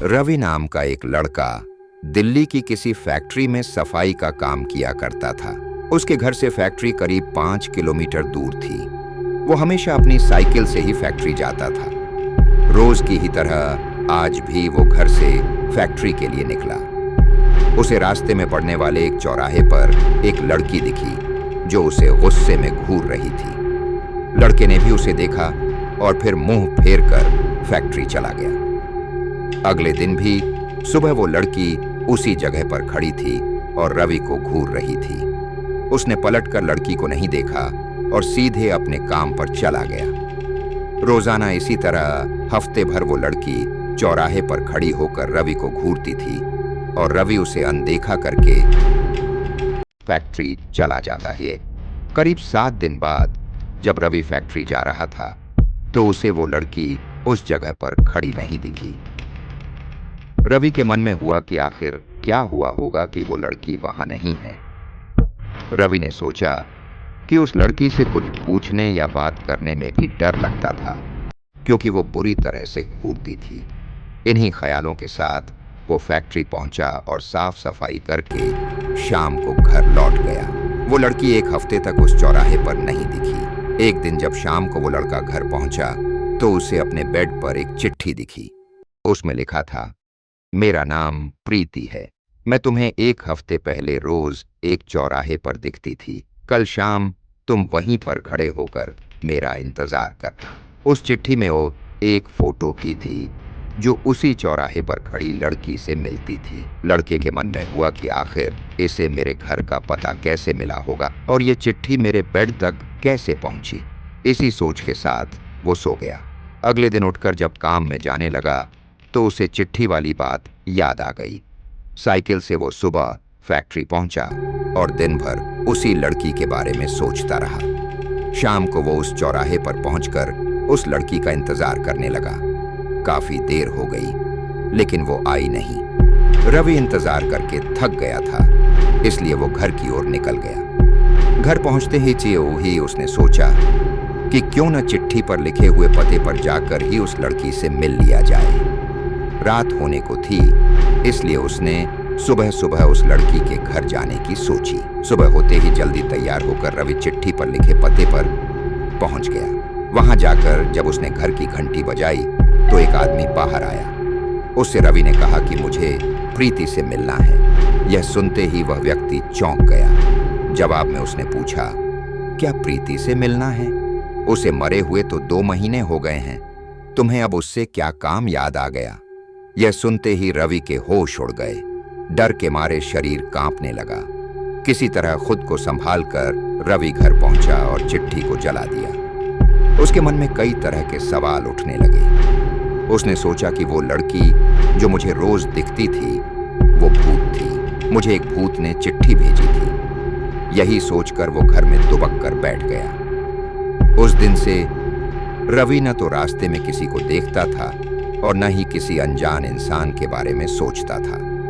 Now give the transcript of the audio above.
रवि नाम का एक लड़का दिल्ली की किसी फैक्ट्री में सफाई का काम किया करता था। उसके घर से फैक्ट्री करीब 5 किलोमीटर दूर थी। वो हमेशा अपनी साइकिल से ही फैक्ट्री जाता था। रोज की ही तरह आज भी वो घर से फैक्ट्री के लिए निकला। उसे रास्ते में पड़ने वाले एक चौराहे पर एक लड़की दिखी जो उसे गुस्से में घूर रही थी। लड़के ने भी उसे देखा और फिर मुंह फेर कर फैक्ट्री चला गया। अगले दिन भी सुबह वो लड़की उसी जगह पर खड़ी थी और रवि को घूर रही थी। उसने पलटकर लड़की को नहीं देखा और सीधे अपने काम पर चला गया। रोजाना इसी तरह हफ्ते भर वो लड़की चौराहे पर खड़ी होकर रवि को घूरती थी और रवि उसे अनदेखा करके फैक्ट्री चला जाता है। करीब 7 दिन बाद जब रवि फैक्ट्री जा रहा था तो उसे वो लड़की उस जगह पर खड़ी नहीं दिखी। रवि के मन में हुआ कि आखिर क्या हुआ होगा कि वो लड़की वहां नहीं है। रवि ने सोचा कि उस लड़की से कुछ पूछने या बात करने में भी डर लगता था क्योंकि वो बुरी तरह से घूरती थी। इन्हीं ख्यालों के साथ वो फैक्ट्री पहुंचा और साफ सफाई करके शाम को घर लौट गया। वो लड़की एक हफ्ते तक उस चौराहे पर नहीं दिखी। एक दिन जब शाम को वो लड़का घर पहुंचा तो उसे अपने बेड पर एक चिट्ठी दिखी। उसमें लिखा था, मेरा नाम प्रीति है। मैं तुम्हें 1 हफ्ते पहले रोज एक चौराहे पर दिखती थी। कल शाम तुम वहीं पर खड़े होकर मेरा इंतजार करना। उस चिट्ठी में वो एक फोटो की थी जो उसी चौराहे पर खड़ी लड़की से मिलती थी। लड़के के मन में हुआ कि आखिर इसे मेरे घर का पता कैसे मिला होगा और ये चिट्ठी मेरे बेड तक कैसे पहुंची। इसी सोच के साथ वो सो गया। अगले दिन उठकर जब काम में जाने लगा तो उसे चिट्ठी वाली बात याद आ गई। साइकिल से वो सुबह फैक्ट्री पहुंचा और दिन भर उसी लड़की के बारे में सोचता रहा। शाम को वो उस चौराहे पर पहुंचकर उस लड़की का इंतजार करने लगा। काफी देर हो गई लेकिन वो आई नहीं। रवि इंतजार करके थक गया था, इसलिए वो घर की ओर निकल गया। घर पहुंचते ही उसने सोचा कि क्यों न चिट्ठी पर लिखे हुए पते पर जाकर ही उस लड़की से मिल लिया जाए। रात होने को थी, इसलिए उसने सुबह सुबह उस लड़की के घर जाने की सोची। सुबह होते ही जल्दी तैयार होकर रवि चिट्ठी पर लिखे पते पर पहुंच गया। वहां जाकर जब उसने घर की घंटी बजाई तो एक आदमी बाहर आया। उससे रवि ने कहा कि मुझे प्रीति से मिलना है। यह सुनते ही वह व्यक्ति चौंक गया। जवाब में उसने पूछा, क्या प्रीति से मिलना है? उसे मरे हुए तो 2 महीने हो गए हैं। तुम्हें अब उससे क्या काम याद आ गया? यह सुनते ही रवि के होश उड़ गए। डर के मारे शरीर कांपने लगा। किसी तरह खुद को संभाल कर रवि घर पहुंचा और चिट्ठी को जला दिया। उसके मन में कई तरह के सवाल उठने लगे। उसने सोचा कि वो लड़की जो मुझे रोज दिखती थी वो भूत थी। मुझे एक भूत ने चिट्ठी भेजी थी। यही सोचकर वो घर में दुबक कर बैठ गया। उस दिन से रवि न तो रास्ते में किसी को देखता था और न ही किसी अनजान इंसान के बारे में सोचता था।